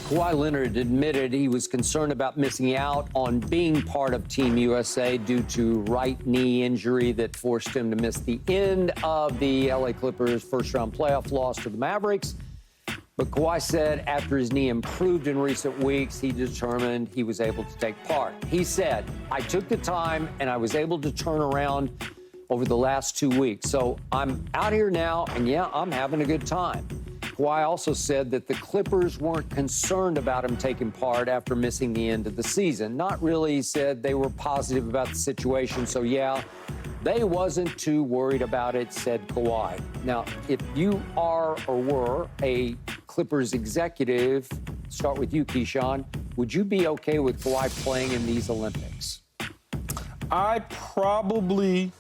Kawhi Leonard admitted he was concerned about missing out on being part of Team USA due to right knee injury that forced him to miss the end of the LA Clippers' first-round playoff loss to the Mavericks. But Kawhi said after his knee improved in recent weeks, he determined he was able to take part. He said, "I took the time and I was able to turn around over the last 2 weeks. So I'm out here now, and yeah, I'm having a good time." Kawhi also said that the Clippers weren't concerned about him taking part after missing the end of the season. Not really, he said. They were positive about the situation. So, yeah, they wasn't too worried about it, said Kawhi. Now, if you are or were a Clippers executive, start with you, Keyshawn, would you be okay with Kawhi playing in these Olympics? I probably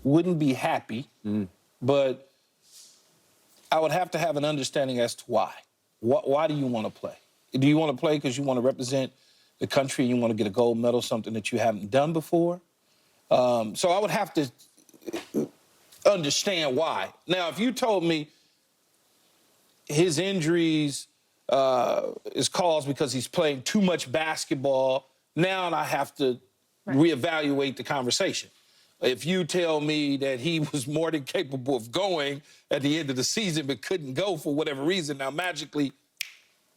wouldn't be happy, but I would have to have an understanding as to why. Why do you want to play? Do you want to play because you want to represent the country and you want to get a gold medal, something that you haven't done before? So I would have to understand why. Now, if you told me his injuries is caused because he's playing too much basketball, now I have to reevaluate the conversation. If you tell me that he was more than capable of going at the end of the season but couldn't go for whatever reason, now magically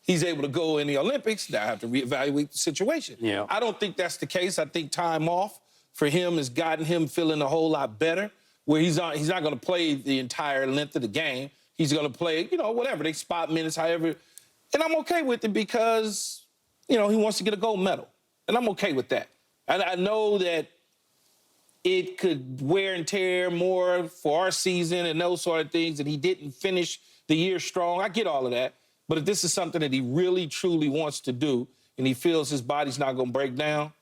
he's able to go in the Olympics, now I have to reevaluate the situation. Yeah. I don't think that's the case. I think time off for him has gotten him feeling a whole lot better, where he's not going to play the entire length of the game. He's going to play, whatever, they spot minutes, however. And I'm okay with it because, he wants to get a gold medal. And I'm okay with that. And I know that it could wear and tear more for our season and those sort of things, and he didn't finish the year strong. I get all of that. But if this is something that he really, truly wants to do and he feels his body's not going to break down,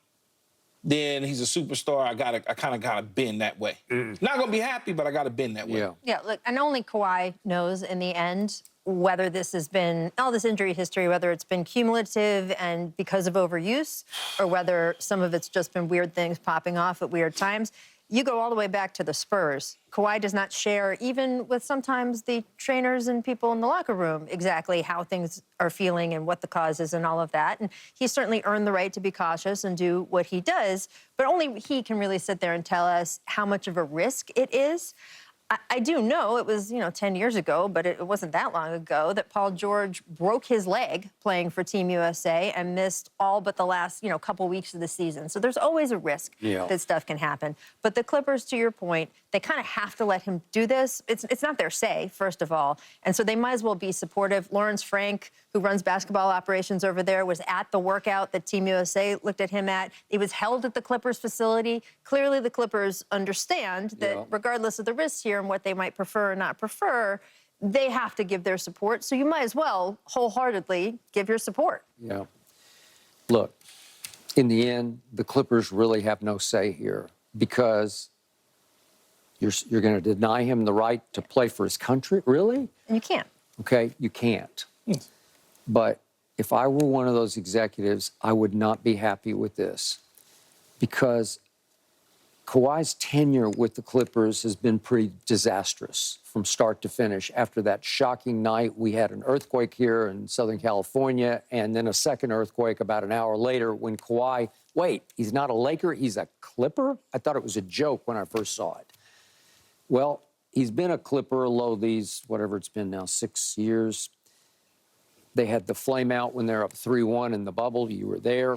then he's a superstar. I kind of got to bend that way. Not going to be happy, but I got to bend that way. Yeah, look, and only Kawhi knows in the end whether this has been, all this injury history, whether it's been cumulative and because of overuse, or whether some of it's just been weird things popping off at weird times. You go all the way back to the Spurs. Kawhi does not share, even with sometimes the trainers and people in the locker room, exactly how things are feeling and what the cause is and all of that. And he's certainly earned the right to be cautious and do what he does, but only he can really sit there and tell us how much of a risk it is. I do know it was, 10 years ago, but it wasn't that long ago, that Paul George broke his leg playing for Team USA and missed all but the last, couple weeks of the season. So there's always a risk that stuff can happen. But the Clippers, to your point, they kind of have to let him do this. It's not their say, first of all. And so they might as well be supportive. Lawrence Frank, who runs basketball operations over there, was at the workout that Team USA looked at him at. It was held at the Clippers facility. Clearly, the Clippers understand that regardless of the risks here and what they might prefer or not prefer, they have to give their support. So you might as well wholeheartedly give your support. Yeah. Look, in the end, the Clippers really have no say here because you're going to deny him the right to play for his country? Really? And you can't. Okay, you can't. But if I were one of those executives, I would not be happy with this because Kawhi's tenure with the Clippers has been pretty disastrous from start to finish. After that shocking night, we had an earthquake here in Southern California, and then a second earthquake about an hour later when Kawhi, wait, he's not a Laker, he's a Clipper? I thought it was a joke when I first saw it. Well, he's been a Clipper, although these, whatever it's been now, 6 years. They had the flame out when they're up 3-1 in the bubble. You were there.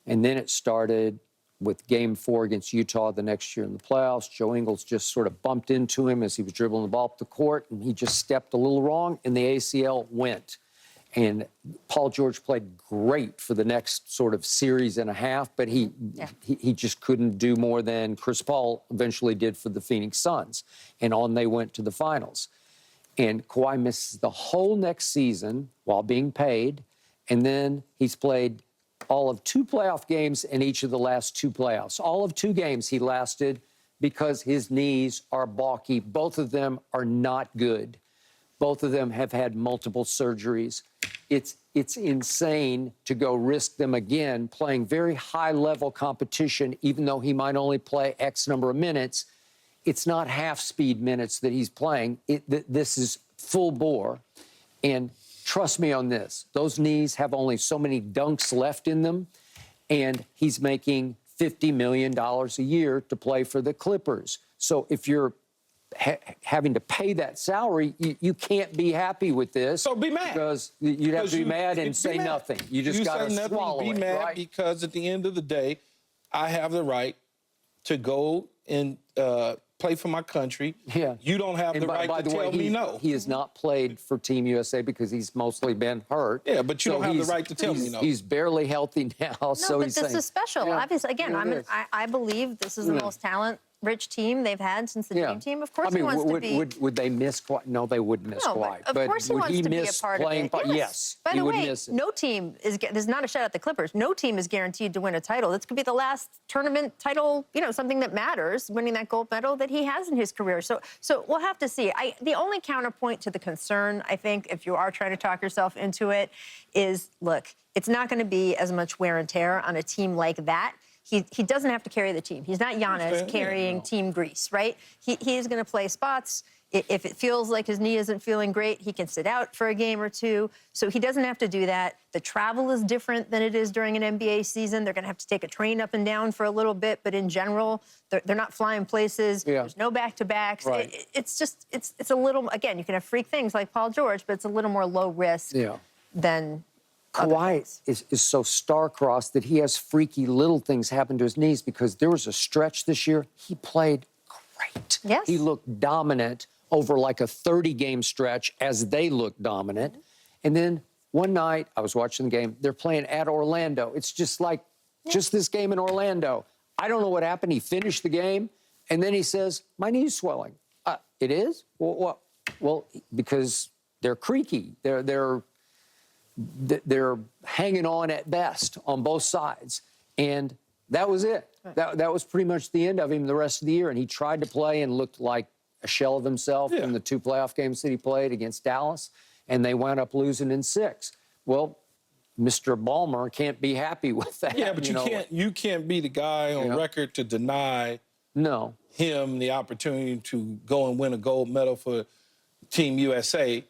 And then it started with Game 4 against Utah the next year in the playoffs. Joe Ingles just sort of bumped into him as he was dribbling the ball up the court, and he just stepped a little wrong, and the ACL went. And Paul George played great for the next sort of series and a half, but he just couldn't do more than Chris Paul eventually did for the Phoenix Suns. And on they went to the finals. And Kawhi misses the whole next season while being paid, and then he's played all of 2 playoff games in each of the last 2 playoffs. All of 2 games he lasted because his knees are balky. Both of them are not good. Both of them have had multiple surgeries. It's insane to go risk them again playing very high-level competition, even though he might only play X number of minutes. It's not half-speed minutes that he's playing. This is full bore. And trust me on this, those knees have only so many dunks left in them, and he's making $50 million a year to play for the Clippers. So if you're having to pay that salary, you can't be happy with this. So be mad. Because you'd have to be mad and say nothing. You just got to swallow be it, mad right? Because at the end of the day, I have the right to go and play for my country. Yeah. You don't have the right to tell me no. He has not played for Team USA because he's mostly been hurt. Yeah, but you don't have the right to tell me no. He's barely healthy now, No, so but he's this saying, is special. yeah, Obviously, again, it is. I believe this is the most talent-rich team they've had since the Dream Team. Of course, I mean, he wants to be. would they miss Kawhi? No, they wouldn't miss No, Kawhi. but of course he would wants to be a miss part of playing? it. Yes. By he the would way, miss it. no team is. There's not a shot at the Clippers. No team is guaranteed to win a title. This could be the last tournament title. Something that matters, winning that gold medal that he has in his career. So we'll have to see. The only counterpoint to the concern, I think, if you are trying to talk yourself into it, is look, it's not going to be as much wear and tear on a team like that. He doesn't have to carry the team. He's not Giannis carrying Team Greece, right? He's going to play spots. If it feels like his knee isn't feeling great, he can sit out for a game or two. So he doesn't have to do that. The travel is different than it is during an NBA season. They're going to have to take a train up and down for a little bit, but in general, they're not flying places. Yeah. There's no back-to-backs. Right. It's a little, again, you can have freak things like Paul George, but it's a little more low risk than Kawhi is so star-crossed that he has freaky little things happen to his knees because there was a stretch this year. He played great. Yes. He looked dominant over like a 30-game stretch as they looked dominant. And then one night, I was watching the game, they're playing at Orlando. It's just like, just this game in Orlando. I don't know what happened. He finished the game, and then he says, my knee's swelling. It is? Well, because they're creaky. They're hanging on at best on both sides. And that was it. That was pretty much the end of him the rest of the year. And he tried to play and looked like a shell of himself in the 2 playoff games that he played against Dallas. And they wound up losing in 6. Well, Mr. Ballmer can't be happy with that. Yeah, but you can't be the guy on record to deny him the opportunity to go and win a gold medal for Team USA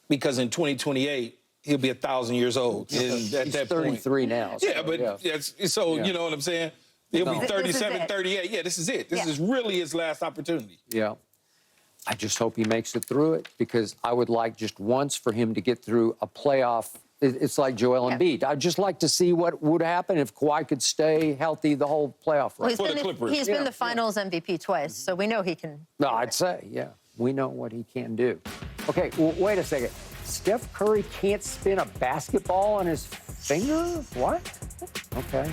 because in 2028, he'll be 1,000 years old. He's 33 now. So, you know what I'm saying? He'll be 37, 38. Yeah, this is it. This is really his last opportunity. Yeah. I just hope he makes it through it because I would like just once for him to get through a playoff. It's like Joel Embiid. I'd just like to see what would happen if Kawhi could stay healthy the whole playoff run. Well, he's been the Finals MVP twice, so we know he can. No, I'd say, we know what he can do. Okay, well, wait a second. Steph Curry can't spin a basketball on his finger? What? Okay.